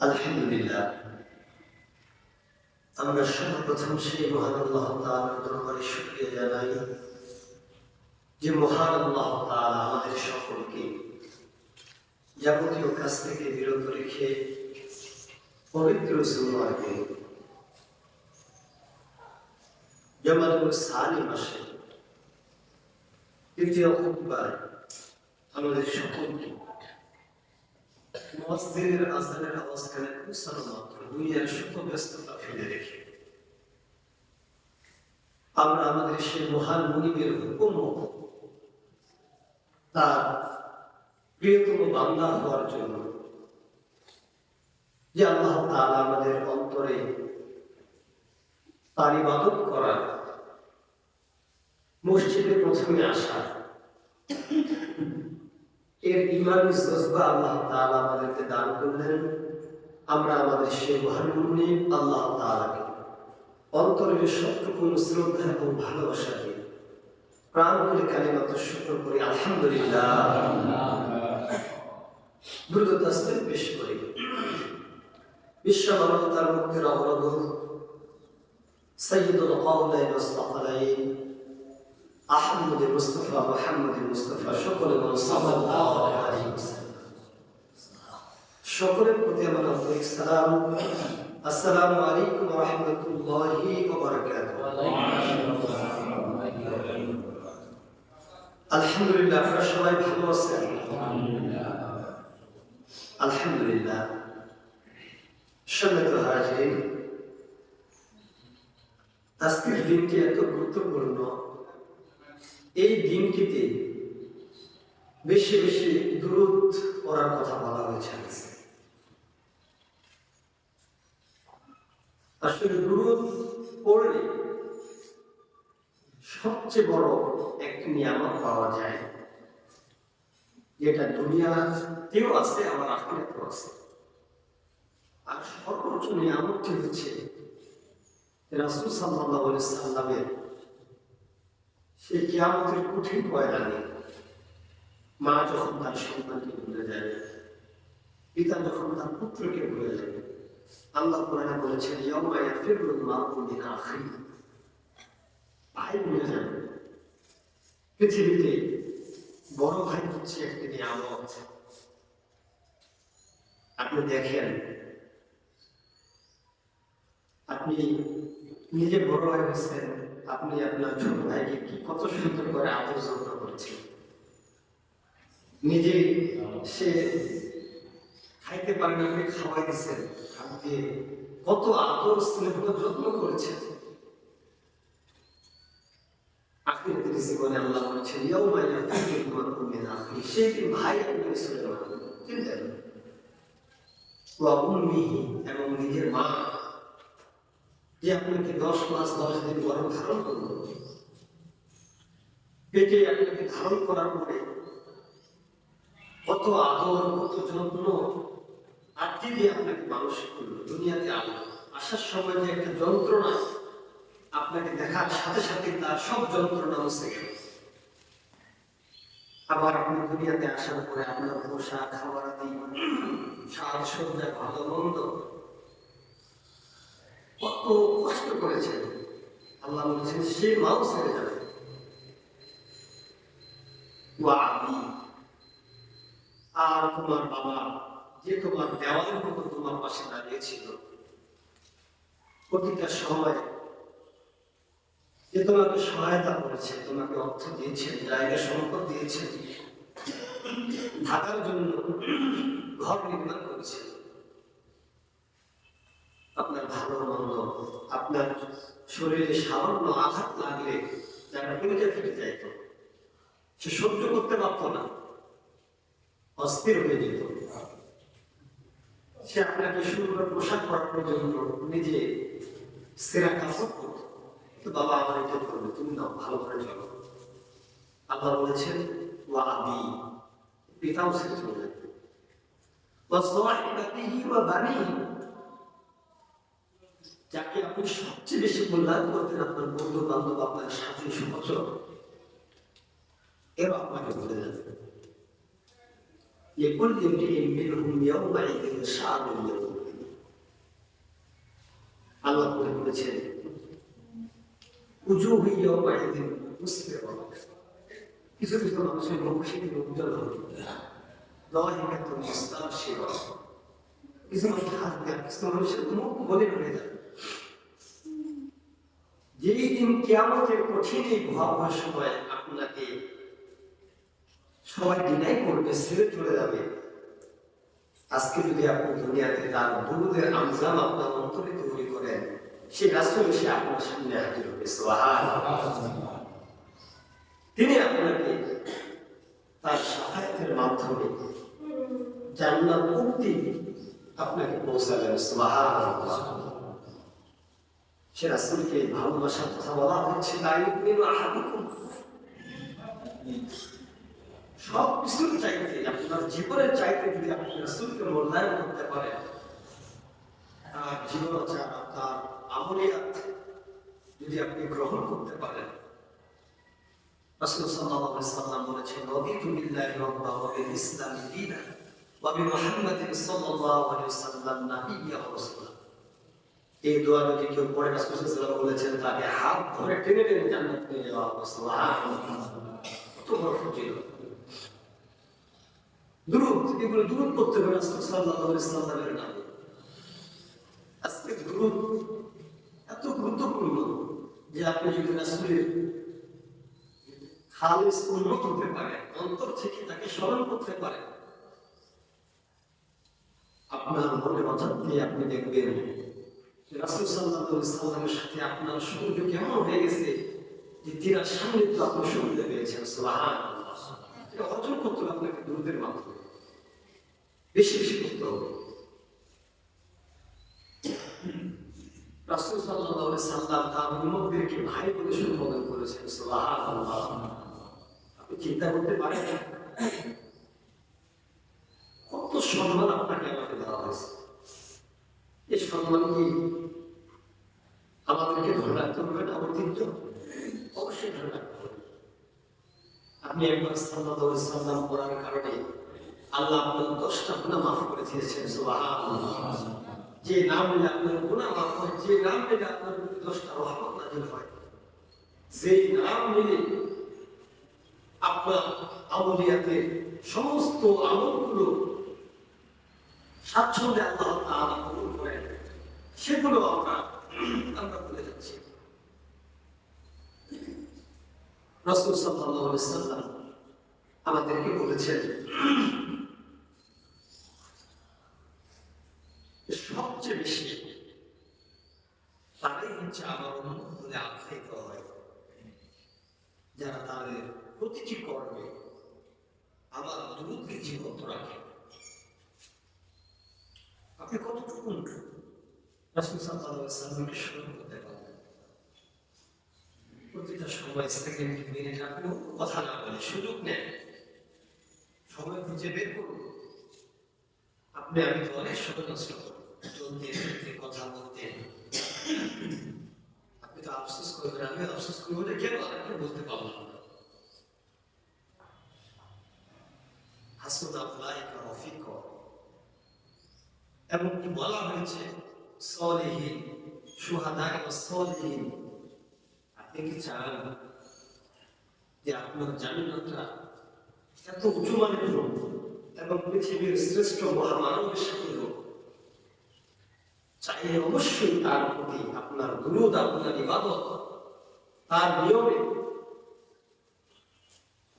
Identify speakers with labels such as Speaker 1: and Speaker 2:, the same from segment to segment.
Speaker 1: আলহামদুলিল্লাহ, আমরা সর্বপ্রথম সেই মহান আল্লাহ তাআলার দরবারে শুকরিয়া জানাই যে মহান আল্লাহ তাআলা আমাদের সকলকে যাবতীয় কাজ থেকে বিরত রেখে পবিত্র জুমার দিন জামাতুল সানি মাসে তৃতীয় খুতবার আমাদের সকলকে মসজিদের আজানের অবস্থানে পৌঁছানো মাত্র দুনিয়ার শত ব্যস্ততা ফেলে রেখে আমরা আমাদের সেই মহান মুনিবের হুকুম তার প্রিয়তম বান্দা হওয়ার জন্য যে আল্লাহ তাআলা আমাদের অন্তরে তার ইবাদত করা, মসজিদে প্রথমে আসা, এর ইমানি জজবা আল্লাহ তাআলা আমাদেরকে দান করলেন। আমরা আমাদের সেই মহান মুনিব আল্লাহ তাআলাকে অন্তরের সবটুকু শ্রদ্ধা এবং ভালোবাসা দিয়ে প্রাণ খুলে কালিমাত শুকর করি আলহামদুলিল্লাহ। দ্রুত তাসবিহ পেশ করি। বিশ্ব মানবতার মুক্তির অবলম্বন সাইয়্যিদুল কাওলাইন ওয়াস সাকালাইন আহমদ মুস্তাফা মুহাম্মদ মুস্তাফা সকলে সাল্লাল্লাহু আলাইহি ওয়াসাল্লাম সকলের প্রতি আমার আন্তরিক সালাম। আসসালামু আলাইকুম ওয়া রাহমাতুল্লাহি ওয়া বারাকাতুহু। আলহামদুলিল্লাহ, আপনারা সবাই ভালো আছেন? আলহামদুলিল্লাহ। সম্মানিত হাজিরিন, আজকের দিনটি এত গুরুত্বপূর্ণ। এই দিনটিতে বেশি বেশি দুরূদ পড়ার কথা বলা হয়েছে। আসলে দুরূদ পড়লে সবচেয়ে বড় একটি নিয়ামত পাওয়া যায়, যেটা দুনিয়াতেও আছে আবার আখিরাতেও আছে। আর সর্বোচ্চ নিয়ামতটি হচ্ছে রাসূল সাল্লাল্লাহু আলাইহি সাল্লামের সেই কিয়ামতের কঠিন পয়গানি। মা যখন তার সন্তানকে ভুলে যায়, পিতা যখন তার পুত্রকে ভুলে যায়, আল্লাহ কোরআনে বলেছেন ইয়াউমা ইয়াফিরুল মারউ মিন আখিহি, ভাই ভুলে যাবে। পৃথিবীতে বড় ভাই হচ্ছে একটি নিয়ামত। আপনি দেখেন, আপনি নিজে বড় ভাই হয়েছেন, আপনি আপনার ছোট ভাইকে কি কত সুন্দর করে আদর যত্ন করছেন। নিজে সে খাইতে পারে না, আপনি খাওয়াই দিচ্ছেন, আপনি কত আদর স্নেহ যত্ন করেছেন। আখিরাতের জীবনে আল্লাহ বলেছেন ইয়াউমা ইয়াফিরুল মারউ মিন আখিহি, সেই দিন ভাই আপনাকে ছেড়ে যাবে, চিনতেন ওয়া উম্মিহি, এবং নিজের মা যে আপনাকে 10 মাস 10 দিন গর্ভ ধারণ করল, পেটে আপনাকে ধারণ করার পরে কত আদর কত যত্ন আত্মি দিয়ে আপনাকে মানুষ করলো, দুনিয়াতে আলো আসার সময় যে একটা যন্ত্রণা, আপনাকে দেখার সাথে সাথে তার সব যন্ত্রণা মুছে গেল। আবার আপনি দুনিয়াতে আসার পরে আপনার পোশাক, খাবার আদি, সাজসজ্জা, ভালো মন্দ কত কষ্ট করেছেন। আল্লাহ বলছেন সে মাও ছেড়ে যাবে। আর তোমার বাবা যে তোমার দেওয়ালের মতো তোমার পাশে দাঁড়িয়েছিল প্রতিটা সময়, যে তোমাকে সহায়তা করেছে, তোমাকে অর্থ দিয়েছেন, জায়গা সম্পদ দিয়েছেন, থাকার জন্য ঘর নির্মাণ করেছে, আপনার ভালো মন্দ, আপনার শরীরে সামান্য আঘাত লাগলে যারা কেটে ফেটে যাইত, সে সহ্য করতে পারত না, অস্থির হয়ে যেত। সে আপনাকে সুন্দর পোশাক পরানোর জন্য নিজে সেরা কাপড় করত, তো বাবা আমার এটা করবে, তুমি নাও, ভালো করে চলো। আল্লাহ বলেছেন ওয়া আবি, পিতাও ছেড়ে চলে যাবে, ওয়া সাহিবাতিহি ওয়া বানিহি, যাকে আপনি সবচেয়ে বেশি মূল্যায়ন করতেন, আপনার বন্ধু বান্ধব, আপনার সাথী সহচর, এরা আপনাকে ভুলে যাবে। لكل امرئ منهم يومئذ شأن يغنيه, বলেছেন উজু হইয়া বাইদিন বুঝতে পারবে কিছু কিছু মানুষের মুখ সেদিন উজ্জ্বল হবে কিছু মানুষ হাসবে কিছু মানুষের মুখ বলে হয়ে যাবে যেই দিন কিয়ামতের কঠিন এই ভয়াবহ সময় আপনাকে সবাই ডিনাই করবে ছেড়ে চলে যাবে আজকে যদি আপনি দুনিয়াতে তার দুরুদের আমজাম আপনার অন্তরে তৈরি করেন সে রাসূল এসে আপনার সামনে হাজির হবে সুবহানাল্লাহ তিনি আপনাকে তার শাফায়াতের মাধ্যমে জান্নাত মুক্তি আপনাকে পৌঁছাবেন সুবহানাল্লাহ সে রাসূলকে ভালোবাসার কথা বলা হচ্ছে তাই ইউমিনু আহাদুকুম সব কিছুর চাইতে আপনার জীবনের চাইতে যদি আপনি রাসূলকে মূল্যায়ন করতে পারেন তার জীবনাচার তার আমলিয়াত যদি আপনি গ্রহণ করতে পারেন রাসূল সাল্লাল্লাহু আলাইহি সাল্লাম বলেছেন রাদিতু বিল্লাহি রাব্বান ওয়া বিল ইসলামি দীনান ওয়া বিমুহাম্মাদিন সাল্লাল্লাহু আলাইহি ওয়াসাল্লাম নাবিয়্যা ওয়া রাসূলা এই দোয়া যদি কেউ পড়ে রাসূল সাল্লাল্লাহু আলাইহি ওয়াসাল্লাম বলেছেন তাকে হাত ধরে টেনে টেনে জান্নাতে নিয়ে যাওয়া হবে সুবহানাল্লাহ কত বড় ফজিলত দুরূদ এগুলো দুরূদ পড়তে হবে রাসূল সাল্লাল্লাহু আলাইহি ওয়াসাল্লামের নামে আজকে দুরূদ এত গুরুত্বপূর্ণ যে আপনি যদি রাসূলের খালিস উন্নত হতে পারে অন্তর থেকে তাকে স্মরণ করতে পারে আপনার মনে অজান্তে আপনি দেখবেন রাসূল সাল্লাল্লাহু আলাইহি ওয়াসাল্লামের সাথে আপনার সংযোগ কেমন হয়ে গেছে যে তিনার সামনে তো আপনি শুনতে পেয়েছেন সুবহানাল্লাহ এটা অর্জন করতে হবে আপনাকে দুরূদের মাধ্যমে বেশি বেশি করতে হবে রাসূল সাল্লাল্লাহু আলাইহি ওয়াসাল্লাম তার উম্মতদেরকে ভাই বলে সম্বোধন করেছেন সুবহানাল্লাহ আপনি চিন্তা করতে পারেন কত সম্মান আপনাকে আমাকে দেওয়া হয়েছে এই সম্মান কি আমাদেরকে ধরে রাখতে হবে না ঐতিহ্য অবশ্যই ধরে রাখতে হবে আপনি একবার সাল্লাল্লাহু আলাইহি ওয়াসাল্লাম পড়ার কারণে আল্লাহ আপনার 10টা গুনাহ মাফ করে দিয়েছেন সুবহানাল্লাহ যে নাম নিলে আপনার গুনাহ মাফ হয় যে নাম নিলে আপনার 10টা রহমত নাযিল হয় যে নাম নিলে আপনার আমলিয়াতের সমস্ত আমলগুলো স্বাচ্ছন্দ্যে আল্লাহ তাআলা কবুল করেন সেগুলো আমরা ভুলে যাচ্ছি রাসূল সাল্লাল্লাহু আলাইহি ওয়াসাল্লাম আমাদেরকে বলেছেন সবচেয়ে বেশি তারাই হচ্ছে আমার উম্মত বলে আখ্যায়িত হয় যারা তাদের প্রতিটি কর্মে আমার দুরূদকে জীবন্ত রাখে আপনি কতটুকু রাসূল সাল্লাল্লাহু আলাইহি ওয়াসাল্লামকে স্মরণ করতে পারবেন প্রতিটা সময় সেকেন্ড মিনিট আপনি কথা না বলে সুযোগ নেন সময় খুঁজে বের করুন আপনি আমি তো অনেক সময় নষ্ট করি চলতে ফিরতে কথা বলতে আপনি তো আফসোস করবেন আমি আফসোস করবো যে কেন আরেকটা বলতে পারলাম না হাসুনা উলাইকা রফিকা এবং কি বলা হয়েছে সলিহিন শুহাদা ও সলিহিন আপনি কি চান যে আপনার জান্নাতটা এত উঁচু মানের হোক এবং পৃথিবীর শ্রেষ্ঠ মহামানবের সাথে হোক চাইলে অবশ্যই তার প্রতি আপনার দুরূদ আপনার ইবাদত তার নিয়মে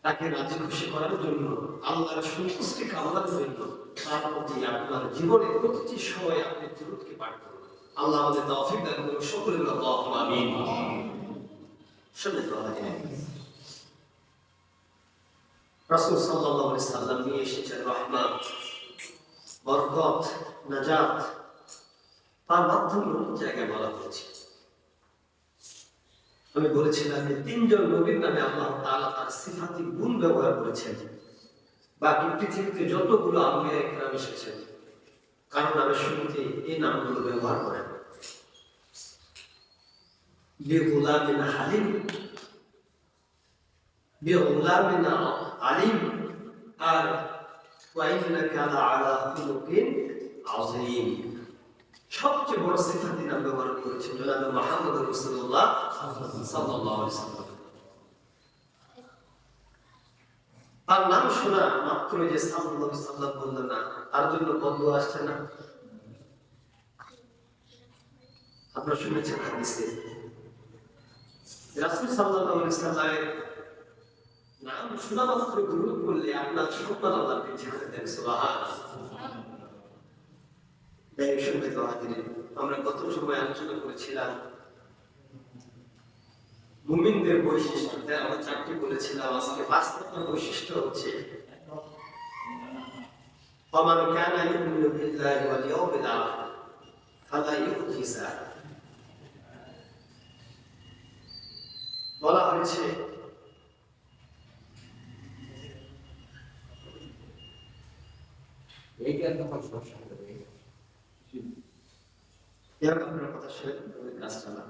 Speaker 1: তাকে রাজি খুশি করার জন্য আল্লাহর সন্তুষ্টি কামনার জন্য তার প্রতি আপনার জীবনের প্রতিটি সময় আপনি দুরূদকে পাঠ করুন আল্লাহ আমাদের তৌফিক দান করুন সকলে আল্লাহুম্মা আমিন সাল্লাল্লাহু আলাইহি রাসূল সাল্লাল্লাহু আলাইহি সাল্লাম নিয়ে এসেছেন রহমত বরকত নাজাত তার মাধ্যমে অনেক জায়গায় বলা হয়েছে আমি বলেছিলাম যে 3 জন নবীর নামে আল্লাহ তাআলা তার সিফাতি গুণ ব্যবহার করেছেন বাকি পৃথিবীতে যতগুলো আম্বিয়া কিরাম এসেছেন কারণ নামের শুরুতে এই নামগুলো ব্যবহার করেন বিগুলামিন হালিম বিগুলামিন আলিম আর ওয়া ইন্নাকা আলা খুলুকিন আযীম সবচেয়ে বড় সিফাতি নাম ব্যবহার করেছেন জনাব মুহাম্মদ রাসূলুল্লাহ সাল্লাল্লাহু আলাইহি ওয়াসাল্লাম। তার নাম শোনা মাত্র যে সাল্লাল্লাহু আলাইহি ওয়াসাল্লাম বললেন না, তার জন্য বদদুয়া আসছে না? আপনারা শুনেছেন হাদিসে রাসূল সাল্লাল্লাহু আলাইহি ওয়াসাল্লামের নাম শোনা মাত্র দুরূদ পড়লে আপনার সম্মান আল্লাহ পিছিয়ে দেন। সুবহানাল্লাহ। আমরা গত সময় আলোচনা করেছিলাম মুমিনদের বৈশিষ্ট্য, আমরা 4টি বলেছিলাম। আজকে 5 নম্বর বৈশিষ্ট্য হচ্ছে ফামান কানা ইউমিনু বিল্লাহি ওয়াল ইয়াউমিল আখির ফালা ইউজিসা। বলা হয়েছে
Speaker 2: এই কি একটা সমস্যা হবে?
Speaker 1: আপনার কথা শুনে কাজটা না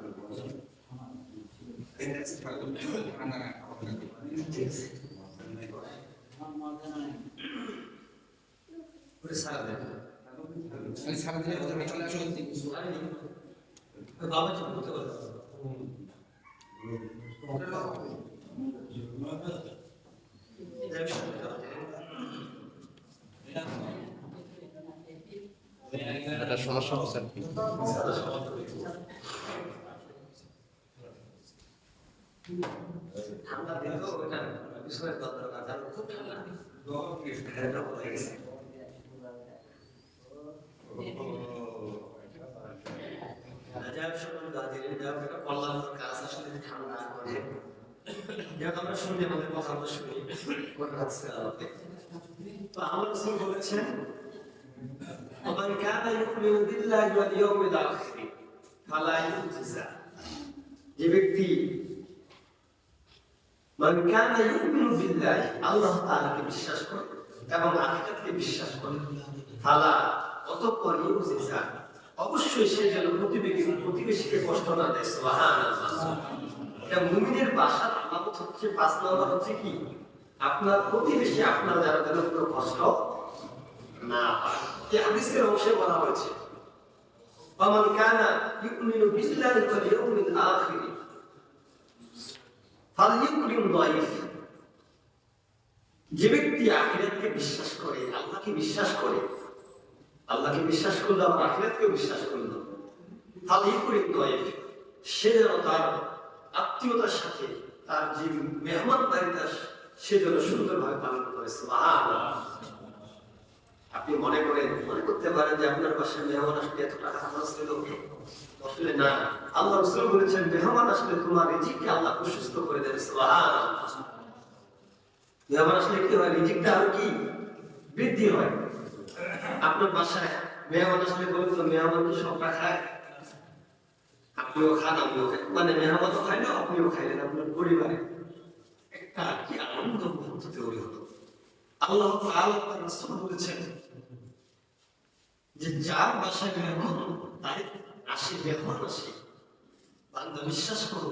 Speaker 1: বাবা করতে পারে
Speaker 2: একটা সমস্যা হচ্ছে আর কি।
Speaker 1: ঠান্ডা দিলেও ওটা বিষয়ের দরকার না, কারণ খুব ঠান্ডা হয়ে গেছে। কল্যাণকর কাজ আসলে ঠান্ডা করে আমরা শুনি, আমাদের কথা আমরা শুনি। তো আমার রাসূল বলেছেন ومن كان يؤمن بالله واليوم الآخر فلا يجزع। যে ব্যক্তি মান কানা ইউমিনু বিল্লাহি, আল্লাহ তাআলাকে বিশ্বাস করে এবং আখিরাতকে বিশ্বাস করে, ফালা অতঃপর ইউজিজা, অবশ্যই সে যেন প্রতিবেশীকে কষ্ট না দেয়। সুবহানাল্লাহ। এটা মুমিনের বাসার আলামত হচ্ছে 5 নম্বর হচ্ছে কি, আপনার প্রতিবেশী আপনার যারা যেন কোনো কষ্ট না পায়। এই হাদিসের অংশে বলা হয়েছে ফামান কানা ইউমিনু বিল্লাহি ওয়াল ইয়াউমিল আখির ফালইউকরিম দাইফ। যে ব্যক্তি আখিরাতকে বিশ্বাস করে, আল্লাহকে বিশ্বাস করে, আল্লাহকে বিশ্বাস করলো আর আখিরাতকে বিশ্বাস করলো, ফালইউকরিম দাইফ, সে যেন তার আত্মীয়তার সাথে তার যে মেহমানদারিতা সে যেন সুন্দরভাবে পালন করে। সুবহানাল্লাহ। আপনি মনে করতে পারেন যে আপনার বাসায় মেহমান আসলে এত টাকা খরচ হলো, আসলে না। আল্লাহ রাসূল বলেছেন মেহমান আসলে তোমার রিজিককে আল্লাহ প্রশস্ত করে দেন। সুবহানাল্লাহ। মেহমান আসলে কি হয়, রিজিকটা আরো কি বৃদ্ধি হয়। আপনার বাসায় মেহমান আসলে বলুন তো, মেহমান কি সবটা খায়? আপনিও খান, আমিও খাই, মানে মেহমানও খাইলো আপনিও খাইলেন, আপনার পরিবারে একটা কি আনন্দ মুহূর্ত তৈরি হলো। আল্লাহ তাআলা তার রাসূল বলেছেন যে যার বাসায় মেহমান আসে, বান্দা বিশ্বাস করো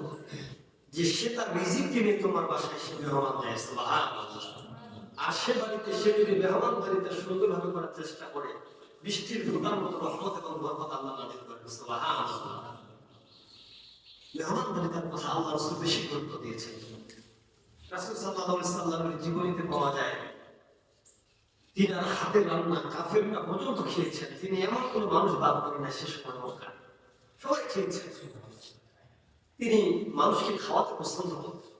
Speaker 1: যে সে তার রিজিক কিনে তোমার বাসায় সে মেহমান দেয়। সুবহানাল্লাহ। আর সে বাড়িতে সে যদি মেহমান বাড়িতে সুন্দরভাবে করার চেষ্টা করে, বৃষ্টির ফোঁটার মতো রহমত এবং বরকত আল্লাহ নাযিল করেন। সুবহানাল্লাহ। মেহমান বাড়িটার কথা আল্লাহ রাসূল বেশি গুরুত্ব দিয়েছেন। রাসূল সাল্লাল্লাহু আলাইহি ওয়াসাল্লামের জীবনীতে পাওয়া যায় তিনি আর হাতের রান্না কাফেররা পর্যন্ত খেয়েছেন। তিনি এমন কোন মানুষ বাদ করেন না, শেষ মক্কা সবাই খেয়েছেন। তিনি মানুষকে খাওয়াতে পছন্দ করতেন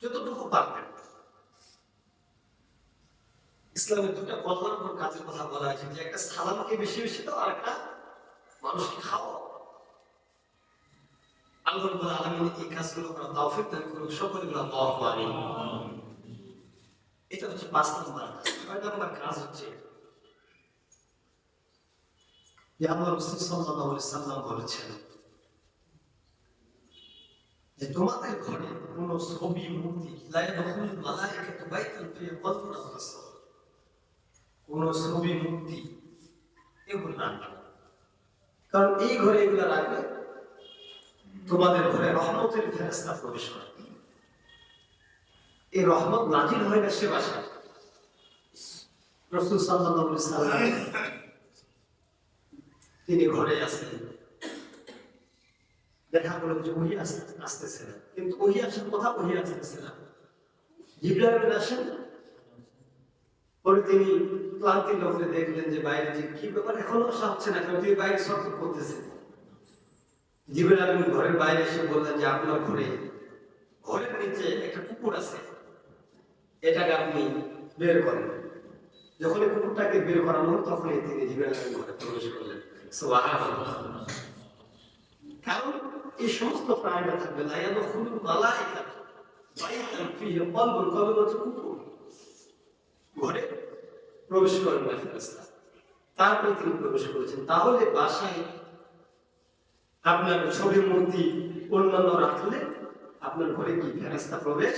Speaker 1: যতটুকু পারতেন। ইসলামের দুটা কল্যাণকর কাজের কথা বলা হয়েছে, যে একটা সালামকে বেশি বেশি দাও, আর একটা মানুষকে খাওয়াও। আল্লাহ রাব্বুল আলামিন এই কাজগুলো করার তৌফিক দান করুন সকলে বলে আল্লাহু আমিন। এটা হচ্ছে 5 নম্বর। 6 নম্বর কাজ হচ্ছে যে আল্লাহ রাসূল সাল্লাল্লাহু আলাইহি সাল্লাম বলেছেন যে তোমাদের ঘরে কোন ছবি মূর্তি লা ইয়াদখুলুল মালায়েকাতু বাইতান ফি কলফুন রাসূল, কোন ছবি মূর্তি এগুলো রাখবে না, কারণ এই ঘরে এগুলো রাখলে তোমাদের ঘরে রহমতের ফেরেশতা প্রবেশ করে। এই রহমত নাজিল হয় না সে বাসায়। রাসূল সাল্লাল্লাহু আলাইহি সাল্লাম তিনি ঘরে আসেন, দেখা করলেন যে ওহি আসতেছে না, কিন্তু ওহি আসার কথা ওহি আসতেছে না। জিবরাইল আসেন, পরে তিনি ক্লান্তি লগ্নে দেখলেন যে বাইরে যে কি ব্যাপার, এখনো আসা হচ্ছে না, কারণ তিনি বাইরে সব করতেছেন। জিবরাইল ঘরের বাইরে এসে বললেন যে আপনার ঘরের নিচে একটা কুকুর আছে, এটাকে আপনি বের করেন। যখন এই কুকুরটাকে বের করানো হলো তখনই তিনি জিবরাইলের ঘরে প্রবেশ করলেন। সুবহানাল্লাহ। কারণ এই সমস্ত প্রাণীরা থাকবে না, ইয়াদখুলুল মালাইকা বাইতান ফিহি কলবুন, কলব হচ্ছে কুকুর, ঘরে প্রবেশ করেন না ফেরেশতা। তারপরে তিনি প্রবেশ করেছেন। তাহলে বাসায় আপনার ছবি মূর্তি অন্যান্য রাখলে আপনার ঘরে কি ফেরেশতা প্রবেশ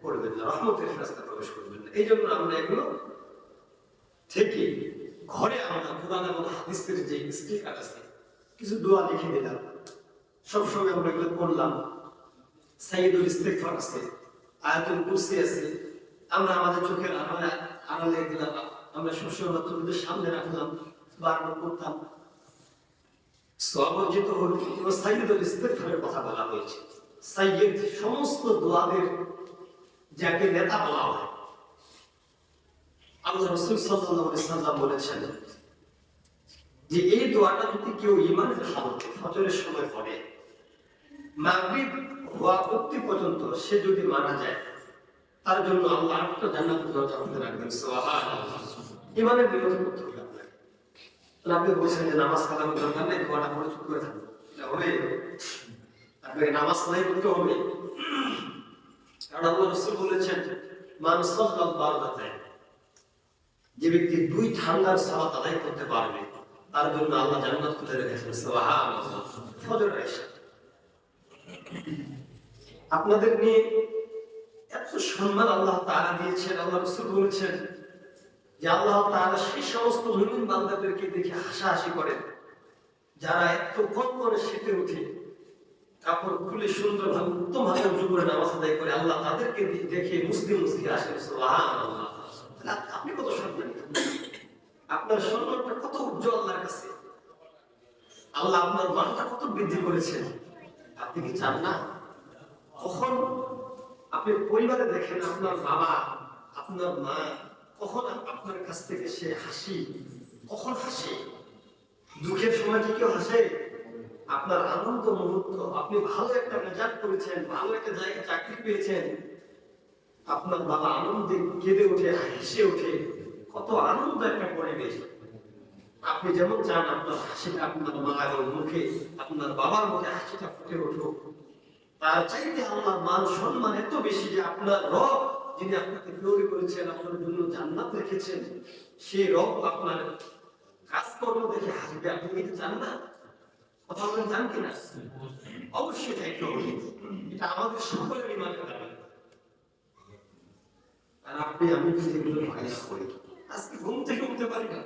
Speaker 1: করবেন না, রহমতের ফেরেশতা প্রবেশ করবেন না। এই জন্য আমরা এগুলো থেকে ঘরে আমরা কোরআন এবং হাদিসের যে স্টিকার আছে, কিছু দোয়া লিখে দিলাম, সবসময় আমরা এগুলো পড়লাম। সাইয়্যিদুল ইস্তিগফার আছে, আয়াতুল কুরসি আছে, আমরা আমাদের চোখের আড়ালে দিলাম, আমরা সবসময় বাচ্চাদের সামনে রাখলাম, বারবার করতাম। সওয়াব অর্জিত হল। সাইয়্যিদুল ইস্তিগফারের কথা বলা হয়েছে। সাইয়্যিদ সমস্ত দোয়াদের যাকে নেতা বলা হয়। আল্লাহ রাসূল সাল্লাল্লাহু আলাইহি সাল্লাম বলেছেন যে এই দোয়াটা যদি কেউ ঈমানের হালতে ফজরের সময় পড়ে, মাগরিব হওয়া অবধি পর্যন্ত সে যদি মারা যায়, তার জন্য আল্লাহ আটটা জান্নাতের দরজা খুলে রাখবেন। সুবহানাল্লাহ। ঈমানের বিরোধী করতে হবে আপনাকে। আপনি বলছেন যে নামাজ কালামের দরকার নেই, দোয়াটা পড়ে চুপ করে থাকবেন, এটা হবে? আপনাকে নামাজ নাই করতে হবে। কারণ আল্লাহ রাসূল বলেছেন মান সাল্লাল বারদাতাইন, যে ব্যক্তি দুই ঠান্ডার সালাত আদায় করতে পারবে তার জন্য আল্লাহ জান্নাত খুলে রেখেছেন। সুবহানাল্লাহ। ফজরের ইশা আপনাদের নিয়ে এত সম্মান আল্লাহ তাআলা দিয়েছেন। আল্লাহ রাসূল বলেছেন যে আল্লাহ তাআলা সেই সমস্ত মুমিন বান্দাদেরকে দেখে হাসাহাসি করেন যারা এত কনকনে শীতে উঠে কাপড় খুলে সুন্দরভাবে উত্তমভাবে উজু করে নামাজ আদায় করে, আল্লাহ তাদেরকে দেখে মুসলিম আসেন। সুবহানাল্লাহ। আপনি কত সম্মানিত, আপনার সম্মানটা কত উজ্জ্বল আল্লাহর কাছে। আল্লাহ আপনার মানটা কত বৃদ্ধি করেছেন। আপনি কি চান না কখন আপনি পরিবারে দেখেন আপনার বাবা, আপনার মা, কখন আপনার কাছ থেকে সে হাসি, কখন হাসে? দুঃখের সময় কি কেউ হাসে? আপনার আনন্দ মুহূর্ত, আপনি ভালো একটা রেজাল্ট করেছেন, ভালো একটা জায়গায় চাকরি পেয়েছেন, আপনার বাবা আনন্দে কেঁদে উঠে, হেসে উঠে, কত আনন্দ একটা পরিবেশ। আপনি যেমন চান আপনার হাসিটা আপনার মায়ের মুখে, আপনার বাবার মুখে হাসিটা ফুটে উঠুক, তার চাইতে আল্লাহর মান সম্মান এত বেশি যে আপনার রব যিনি আপনাকে তৈরি করেছেন, আপনার জন্য জান্নাত রেখেছেন, সেই রব আপনার কাজকর্ম দেখে হাসবে। আপনি কি চান না? কথা বলেন, চান কিনা? অবশ্যই চাইতে হবে। এটা আমাদের সকলের ইমানের দাবি। আর আপনি আমি যদি এগুলো মাইনাস করি, আজকে ঘুম থেকে উঠতে পারি না।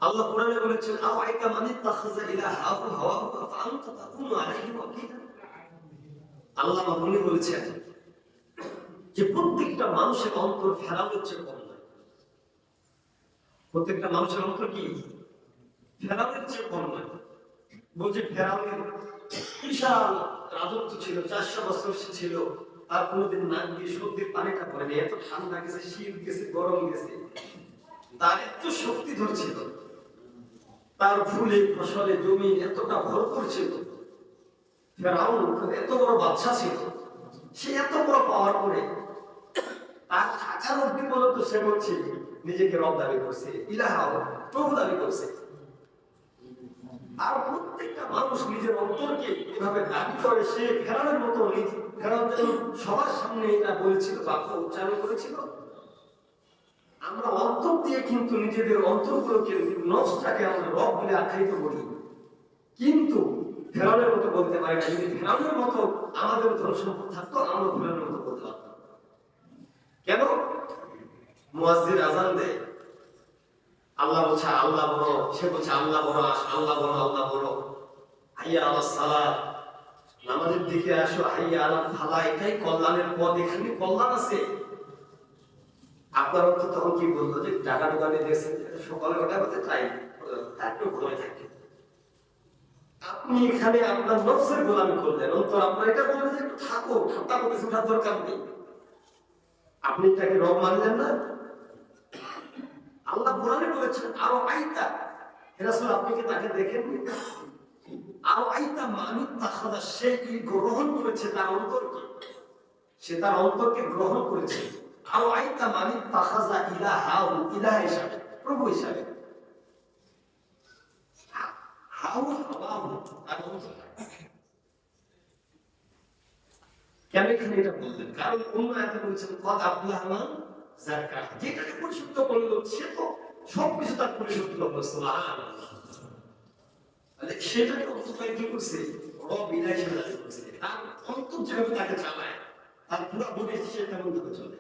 Speaker 1: আল্লাহ কোরআনে বলেছেন আওয়াইকা মানি তাখাযা ইলাহাহু হাওয়াহু ফাআনতা তাকুনু আলাইহি ওয়াকিলা। আল্লাহ নবী বলেছেন যে প্রত্যেকটা মানুষের অন্তর ফেরাউনের চেয়ে কম নয়। প্রত্যেকটা মানুষের অন্তর কি ফেরাউনের চেয়ে কম নয়। বলছে ফেরাউনের বিশাল রাজত্ব ছিল, 400 বছর সে ছিল, আর কোনোদিন নাক দিয়ে সর্দির পানিটা পড়েনি, এত ঠান্ডা গেছে, শীত গেছে, গরম গেছে, তার এত শক্তি ধরছিল, তার ফুলে ফসলে জমি এতটা ভরপুর ছিল। ফেরাউন এত বড় বাদশা ছিল, সে এত বড় পাওয়ার করে তার থাকার অবধি পর্যন্ত সে করছে নিজেকে রব দাবি করছে, ইলাহা প্রভু দাবি করছে। আর প্রত্যেকটা মানুষ নিজের অন্তরকে এভাবে দাবি করে, সে ফেরাউনের মতো ফেরাউন যেন সবার সামনে এটা বলেছিল, বাক্য উচ্চারণ করেছিল। আমরা অন্তর দিয়ে কিন্তু নিজেদের অন্তরগুলোকে, নফসটাকে আমরা রব বলে আখ্যায়িত করি, কিন্তু ফেরাউনের মতো বলতে পারি না। যদি ফেরাউনের মতো আমাদের ধন সম্পদ থাকতো, আমরা ফেরাউনের মতো বলতে পারতাম। কেন? মুয়াজ্জিন আযান দেয়, আল্লাহ বলছে আল্লাহ বড়, সে বলছে আল্লাহ বড়, আল্লাহ বড়, আল্লাহ বড়। হাইয়া আলাস সালাত, নামাজের দিকে আসো, হাইয়া আলাল ফালাহ, এটাই কল্যাণের পথ, এখানে কল্যাণ আছে। আপনার অর্থ তখন কি বলতো যে টাকা দোকানে দেখছেন সকালে ওটা হতে তাই একটু ঘুরে থাকে। আপনি এখানে আপনার নফসের গোলামি করলেন, অন্তর আপনার এটা বললেন যে একটু থাকো, ঠান্ডা করতে ওঠার দরকার নেই। আপনি তাকে রব মানলেন না। আল্লাহ কোরআনে বলেছেন আরো আইতা, হে রাসূল আপনি কি তাকে দেখেননি? আরো আইতা মানি তাখাদা, সে কি গ্রহণ করেছে তার অন্তরকে, সে তার অন্তরকে গ্রহণ করেছে। আরো আইতা মানি তাখাজা ইলাহা, ইলাহ হিসাবে, প্রভু হিসাবে। কেন এখানে এটা বললেন? কারণ অন্য আয়াতে বলেছেন কদ আফলাহা মান যাক্কা, যেটাকে পরিশুদ্ধ করলো সে তো সবকিছু তার পরিশুদ্ধ করলো। সুবহানাল্লাহ। মানে সেটাকে অন্তত কি করছে, রব ইলাহ হিসেবে করছে। তার অন্তর যেভাবে তাকে চালায়, তার পুরো বডি সে তেমন ভাবে চলে।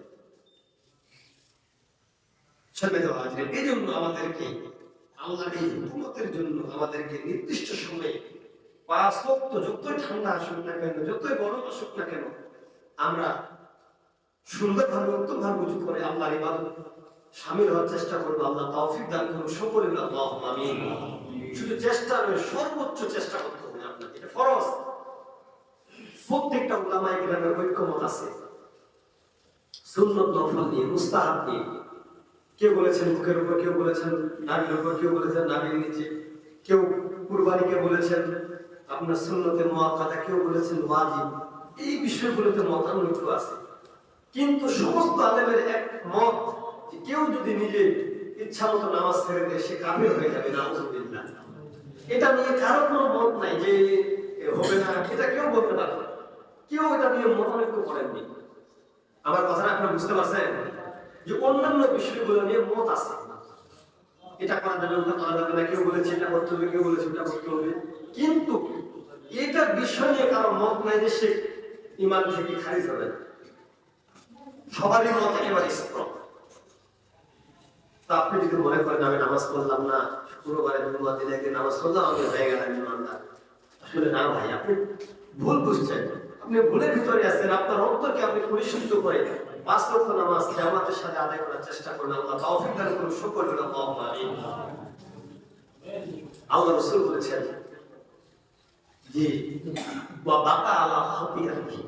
Speaker 1: এই জন্য আমাদেরকে আল্লাহর এই হুকুমতের জন্য আমাদেরকে নির্দিষ্ট সময়ে 5 ওয়াক্ত, যতই ঠান্ডা আসুক না কেন, যতই গরম আসুক না কেন, আমরা সুন্দরভাবে উত্তমভাবে উজু করে আল্লাহর ইবাদত শামিল হওয়ার চেষ্টা করবো। আল্লাহ তৌফিক দান করুন, সকলে আল্লাহুম্মা আমিন। শুধু চেষ্টা নয়, সর্বোচ্চ চেষ্টা করতে হবে আপনাকে, এটা ফরজ। প্রত্যেকটা উলামায়ে কেরামের ঐক্যমত আছে সুন্নত নফল নিয়ে, মুস্তাহাব নিয়ে। কেউ বলেছেন মুখের উপর, কেউ বলেছেন নাভির উপর, কেউ বলেছেন নাভির নিচে, কেউ কুরবানিকে বলেছেন আপনার সুন্নতে মুআক্কাদা, কেউ বলেছেন ওয়াজিব। এই বিষয়গুলোতে মতানৈক্য আছে, কিন্তু সমস্ত আলেমের এক মত যে কেউ যদি নিজে ইচ্ছা মতো নামাজ ছেড়ে দেয় সে কাফের হয়ে যাবে, নাউযুবিল্লাহ। এটা নিয়ে কারো কোনো মত নাই যে হবে না, এটা কেউ বলতে পারে না, কেউ এটা নিয়ে মতানৈক্য করেননি। আমার কথাটা আপনারা বুঝতে পারছেন যে অন্যান্য বিষয়গুলো নিয়ে মত আছে, এটা করা যাবে ওটা করা যাবে না, কেউ বলেছে এটা করতে হবে, কেউ বলেছে ওটা করতে হবে, কিন্তু এটা বিষয় নিয়ে কারো মত নাই যে সে ঈমান থেকে খারিজ হবে না। সবারই মত একেবারে স্ট্রং। তা আপনি যদি মনে করেন আমি নামাজ পড়লাম না, শুক্রবারে জুমার দিনে একদিন নামাজ পড়লাম আমি হয়ে গেলাম ঈমানদার, আসলে না ভাই, আপনি ভুল বুঝছেন। আপনি ভুলের ভিতরে আছেন। আপনার অন্তরকে আপনি পরিশুদ্ধ করে 5 ওয়াক্ত নামাজ জামাতের সাথে আদায় করার চেষ্টা করুন। আল্লাহ তৌফিক দান করুন, সকলে আল্লাহুম্মা আমিন। আল্লাহ রাসূল বলেছেন যে ওয়া বাকা আলা খাতিয়াতিহি।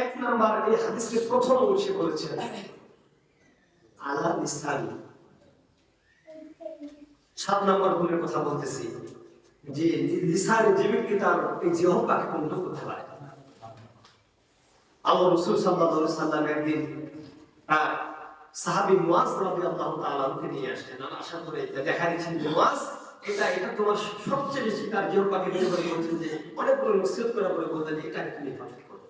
Speaker 1: এক নাম্বার এই হাদিসের প্রথম অংশে বলেছেন আলা লিসানি। 7 নাম্বার গুণের কথা বলতেছি যে লিসানে যে ব্যক্তি তার এই জিহ্বাকে বন্ধ করতে পারে। আল্লাহ রাসূল সাল্লাল্লাহু আলাইহি সাল্লাম একদিন সাহাবী মুয়াজ রাদিয়াল্লাহু তাআলা কে নিয়ে আসলেন। আসার পরে দেখা দিচ্ছেন যে মুয়াজ এটা তোমার সবচেয়ে বেশি তার জিহ্বাকে নির্ভর করছেন যে অনেকগুলো নসিহত করা বলে বলতেন যে এটা তুমি পালন করো।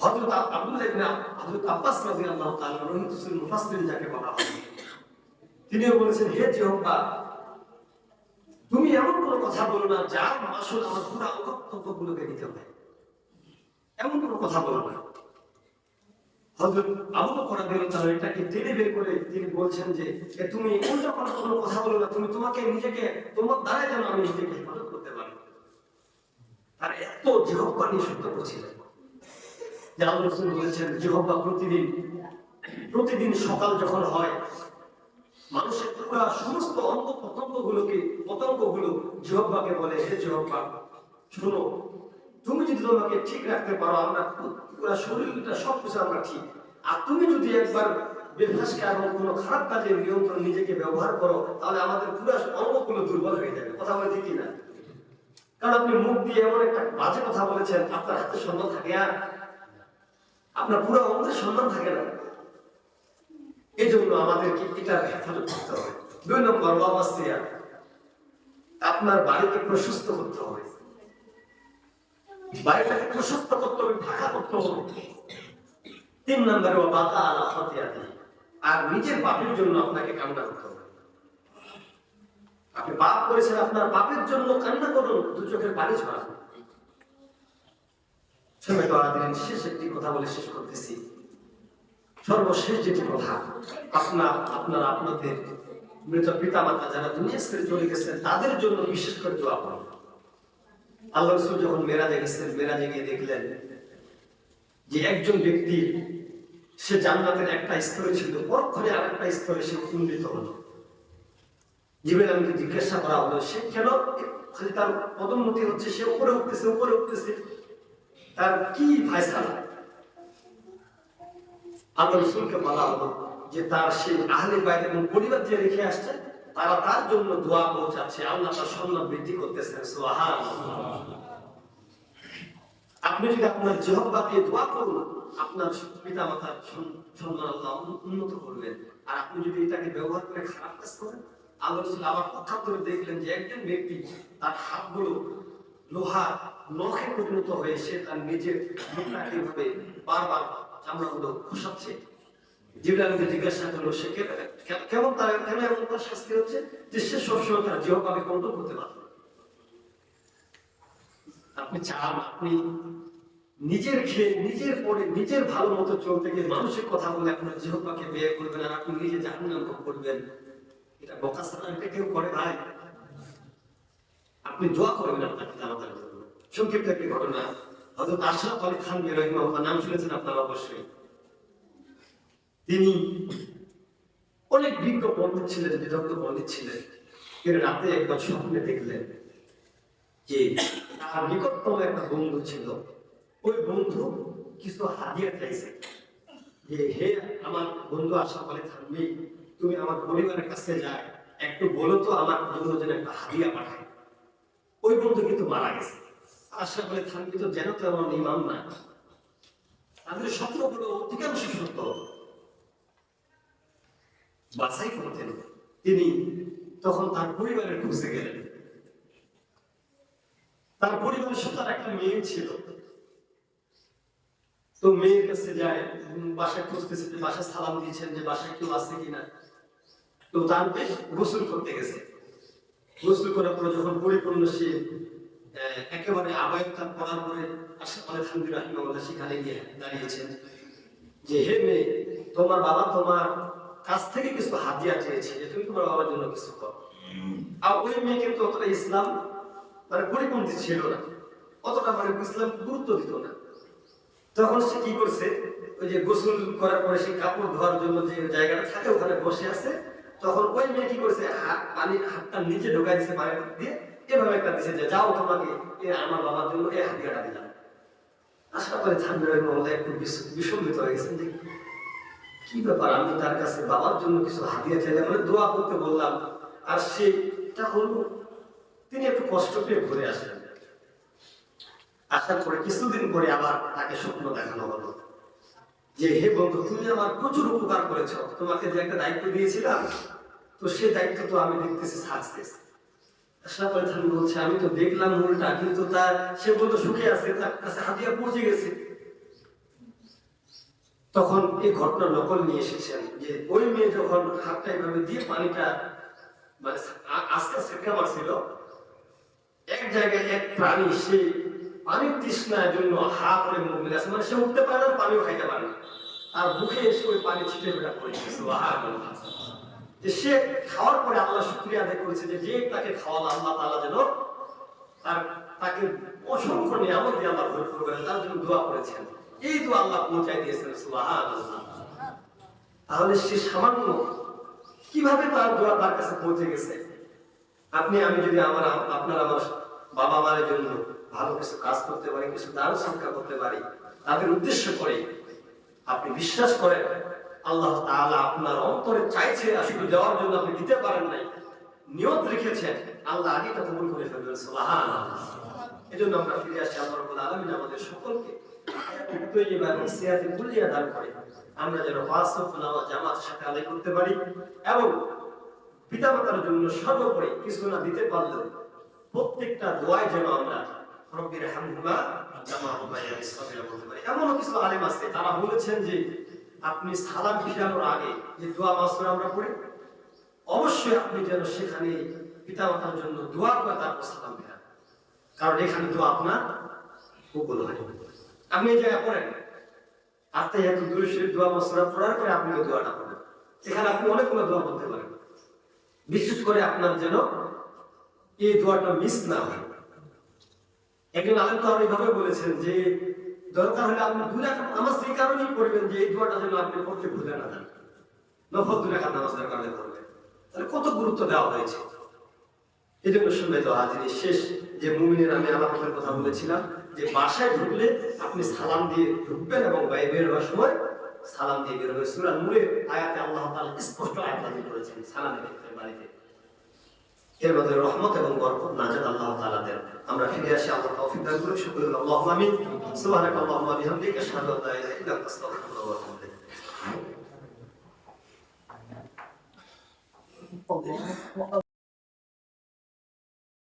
Speaker 1: হযরত আব্দুল্লাহ ইবনে হযরত আব্বাস রাদিয়াল্লাহু তাআলা রহিমুল মুফাসসিরিন যাকে বলা হয়, তিনিও বলেছেন হে জিহ্বা, তুমি এমন কোনো কথা বলো না যার মাসুল আমার পুরো অঙ্গপ্রত্যঙ্গগুলোকে দিতে হবে, এমন কোনো কথা বলো না। হযরত আবু বকর রাদিয়াল্লাহু তাআলা এটাকে টেনে বের করে তিনি বলছেন যে তুমি উল্টো পাল্টা কোনো কথা বলো না, তুমি তোমাকে নিজেকে তোমার দ্বারা যেন আমি নিজেকে হেফাজত করতে পারি। আর এত জিহ্বা নিয়ে সত্য করছিলেন যে আল্লাহ রাসূল বলেছেন জিহ্বা প্রতিদিন সকাল যখন হয় মানুষের পুরো সমস্ত অঙ্গ পতঙ্গগুলো জিহ্বাকে বলে হে জিহ্বা শোনো, তুমি যদি তোমাকে ঠিক রাখতে পারো আমরা পুরো শরীরটা সবকিছু আমরা ঠিক, আর তুমি যদি একবার বেফাসকা এবং কোনো খারাপ কাজের নিয়ন্ত্রণ নিজেকে ব্যবহার করো তাহলে আমাদের পুরো অঙ্গগুলো দুর্বল হয়ে যাবে। কথা বলে ঠিক না? কারণ আপনি মুখ দিয়ে এমন একটা বাজে কথা বলেছেন, আপনার হাতে সম্মান থাকে আর আপনার পুরো অঙ্গের সম্মান থাকে না। এই জন্য আমাদেরকে এটা হেফাজত করতে হবে। 2 নম্বর ওয়াসিয়া, আপনার বাড়িকে প্রশস্ত করতে হবে, বাড়িটাকে প্রশস্ত করতে হবে, ঢাকা করতে হবে। 3 নম্বরে ওয়া বাকা আলা খাতিয়াতিহি, আর নিজের পাপের জন্য আপনাকে কান্না করতে হবে। আপনি পাপ করেছেন, আপনার পাপের জন্য কান্না করুন, 2 চোখের পানি ঝরান। সময় তো আদিন শেষ একটি কথা বলে শেষ করতেছি। সর্বশেষ যেটি কথা, আপনাদের মৃত পিতা মাতা যারা দুনিয়া ছেড়ে চলে গেছেন তাদের জন্য বিশেষ করে দোয়া করুন। আল্লাহ রাসূল যখন মেরাজে গেছেন, মেরাজে গিয়ে দেখলেন যে একজন ব্যক্তি সে জান্নাতের একটা স্তরে ছিল, পরক্ষণে আরেকটা স্তরে সে উন্নীত হলো। জিবরাইল আমিনকে জিজ্ঞাসা করা হলো সে কেন খালি তার পদোন্নতি হচ্ছে, সে উপরে উঠতেছে, তার কি ফায়সালা? আল্লাহ রাসূলকে বলা হলো যে তার সেই আহলে বাইত এবং পরিবার যে রেখে আসছে তারা তার জন্য দোয়া পৌঁছাচ্ছে, আল্লাহ তার সম্মান বৃদ্ধি করতেছেন। সুবহানাল্লাহ। আপনি যদি আপনার জিহ্বা দিয়ে দোয়া করুন, আপনার পিতা মাতার সম্মান আল্লাহ উন্নত করবেন। আর আপনি যদি এটাকে ব্যবহার করে খারাপ কাজ করেন, আল্লাহ রাসূল আবার পক্ষান্তরে দেখলেন যে একজন ব্যক্তি তার হাতগুলো লোহার নখে পরিণত হয়ে সে তার নিজের মুখটাকে এভাবে বারবার চামড়াগুলো খসাচ্ছে। জিবরাইল আমিনকে জিজ্ঞাসা করলো সে কেমন কেন এমন তার শাস্তি হচ্ছে, যে সে সবসময় তার জিহ্বাকে কন্ট্রোল করতে পারবে। আপনি চান আপনি নিজের খেয়ে নিজের পরে নিজের ভালো মতো চলতে গিয়ে মানুষের কথা বলে আপনার জিহ্বাকে ব্যয় করবেন আর আপনি নিজে জাহান্নাম ভোগ করবেন? এটা বকাসানা, এটা কেউ করে ভাই? আপনি দোয়া করবেন আপনার পিতামাতার জন্য। সংক্ষিপ্ত একটি ঘটনা, হযরত আশরাফ আলী থানভী রাহিমাহুল্লাহ, নাম শুনেছেন আপনারা অবশ্যই। তিনি অনেক বিজ্ঞ পণ্ডিত ছিলেন, বিদগ্ধ পণ্ডিত ছিলেন। এর রাতে একবার স্বপ্নে দেখলেন যে তার নিকটতম একটা বন্ধু ছিল, ওই বন্ধু কিছু হাদিয়া চাইছে যে হে আমার বন্ধু আশরাফ আলী থানভী, তুমি আমার পরিবারের কাছে যায় একটু বলো তো আমার জন্য যেন একটা হাদিয়া পাঠায়। ওই বন্ধু কিন্তু মারা গেছে। আশরাফ আলী থানভী তো যেন তেমন ইমাম না, তাদের স্বপ্নগুলো অধিকাংশ সত্য বাছাই করতেন। তিনি তখন তার পরিবারের খুঁজে গেলেন। তার পরিবারের সাথে তার একটা মেয়ে ছিল, তো মেয়ের কাছে যায়, বাসায় খুঁজতেছে, বাসায় সালাম দিয়েছেন যে বাসায় কেউ আছে কিনা। তো তার মেয়ে গোসল করতে গেছে। গোসল করার পরে যখন পরিপূর্ণ সে একেবারে আবায়তা পড়ার পরে আশরাফ আলী থানভী রাহিমাহুল্লাহ সেখানে গিয়ে দাঁড়িয়েছেন যে হে মেয়ে, তোমার বাবা তোমার কাছ থেকে কিছু হাদিয়া চেয়েছে যে তুমি তোমার বাবার জন্য কিছু করো। আর ওই মেয়ে কিন্তু অতটা ইসলাম পরিপন্থী ছিল না, অতটা ইসলাম গুরুত্ব দিত না। তখন সে কি করছে, ওই যে গোসল করার পরে সে কাপড় ধোয়ার জন্য যে জায়গাটা থাকে ওখানে বসে আছে, তখন ওই মেয়ে কি করছে, হাতটা নিচে ঢোকাই দিচ্ছে, পানি দিয়ে এভাবে একটা দিচ্ছে যে যাও তোমাকে আমার বাবার জন্য এই হাদিয়াটা দিলাম। আশা করে থানভী রাহিমাহুল্লাহ একটু বিসম্মিত হয়ে গেছেন যে কি ব্যাপার, আমি তার কাছে বাবার জন্য কিছু হাদিয়া চাইলাম, দোয়া করতে বললাম, আর সেটা হলো। তিনি একটু কষ্ট পেয়ে ঘুরে আসলেন। আসার পরে কিছুদিন পরে আবার তাকে স্বপ্ন দেখানো হলো যে হে বন্ধু, তুমি আমার প্রচুর উপকার করেছো, তোমাকে যে একটা দায়িত্ব দিয়েছিলাম, তো সেই দায়িত্ব তো আমি দেখতেছি সাকসেস। আশরাফ আলী থানভী বলছে আমি তো দেখলাম উল্টা, কিন্তু সে বলতো সুখে আছে, তার কাছে হাদিয়া পৌঁছে গেছে। তখন এই ঘটনার নকল নিয়ে এসেছেন যে ওই মেয়ে যখন হাতটা এভাবে দিয়ে পানিটা আস্তে আস্তে মারছিল, এক জায়গায় এক প্রাণী সে পানির তৃষ্ণার জন্য হা করে মুখ মিলাচ্ছে, সে উঠতে পারে না, পানিও খাইতে পারে না, আর মুখে এসে ওই পানি ছিটে বেড়া পড়েছে। যে সে খাওয়ার পরে আল্লাহ শুকরিয়া আদায় করেছে যে তাকে খাওয়াল আল্লাহ তাআলা যেন তাকে অসংখ্য নিয়ামত দিয়ে আল্লাহ ভরপুর করে, তার জন্য দোয়া করেছেন। এই দোয়া আল্লাহ পৌঁছায় দিয়েছেন। সুবহানাল্লাহ। তাহলে সে সামান্য কিভাবে তার দোয়া তার কাছে পৌঁছে গেছে। আপনি আমি যদি আপনার আমার বাবা মায়ের জন্য ভালো কিছু কাজ করতে পারি, কিছু দান সদকা করতে পারি, তাদের উদ্দেশ্য করে, আপনি বিশ্বাস করেন আল্লাহ তাআলা আপনার অন্তরে চাইছে আসলে দেওয়ার জন্য, আপনি দিতে পারেন নাই, নিয়ত রেখেছেন, আল্লাহ আগে তা কবুল করে ফেলবেন। সুবহানাল্লাহ। এজন্য আমরা ফিরে আসি আল্লাহ রাব্বুল আলামিন আমাদের সকলকে তৈয়বা এবং সিয়াতে কুল্লিয়া দান করে আমরা যেন পাঁচ ওয়াক্ত নামাজ জামাতের সাথে আদায় করতে পারি, এবং পিতামাতার জন্য সর্বোপরি কিছু না দিতে পারলেও প্রত্যেকটা দোয়ায় যেন আমরা রব্বির হামহুমা কামা রাব্বায়ানি সগীরা বলতে পারি। এমনও কিছু আলেম আছে তারা বলেছেন যে আপনি সালাম ফিরানোর আগে যে দোয়া মাসুরা আমরা পড়ি, অবশ্যই আপনি যেন সেখানে পিতামাতার জন্য দোয়া করে তারপর সালাম ফিরান, কারণ এখানে দোয়া আপনার কবুল হয়। আপনি এই জায়গায় পড়েন আত্তাহিয়াতুদ দুরূদ শরীফ দোয়া মাসুরা পড়ার পরে আপনি ওই দোয়াটা পড়েন, এখানে আপনি অনেকগুলো দোয়া বলতে পারেন। বিশেষ করে আপনার যেন এই দোয়াটা মিস না হয়। একজন আলেম তো এইভাবে বলেছেন যে দরকার হলে আপনি 2 রাকাত নামাজ এই কারণেই পড়বেন যে এই দোয়াটা যেন আপনি পড়তে ভুলে না যান। নফল 2 রাকাত নামাজের কারণে পড়বেন। তাহলে কত গুরুত্ব দেওয়া হয়েছে। এই জন্য সম্মানিত হাজির, শেষ যে মুমিনের আমি আলামতের কথা বলেছিলাম যে বাসায় ঢুকলে আপনি সালাম দিয়ে ঢুকবেন এবং বের হওয়ার সময় সালাম দিয়ে বের হবে। সূরা নূরের আয়াতে আল্লাহ তাআলা স্পষ্ট আয়াত নাযিল করেছেন সালামের ক্ষেত্রে বাড়িতে। এর মধ্যে রহমত এবং বরকত নাজাত আল্লাহ তাআলা দেন। আমরা ফিরে আসি, আল্লাহ তৌফিক দান করুন। শুকরুন আল্লাহুম্মা আমিন। সুবহানাকাল্লাহুম্মা ওয়া বিহামদিকা আশহাদু আল্লা ইলাহা ইল্লা আনতা আস্তাগফিরুকা ওয়া আতুবু ইলাইক।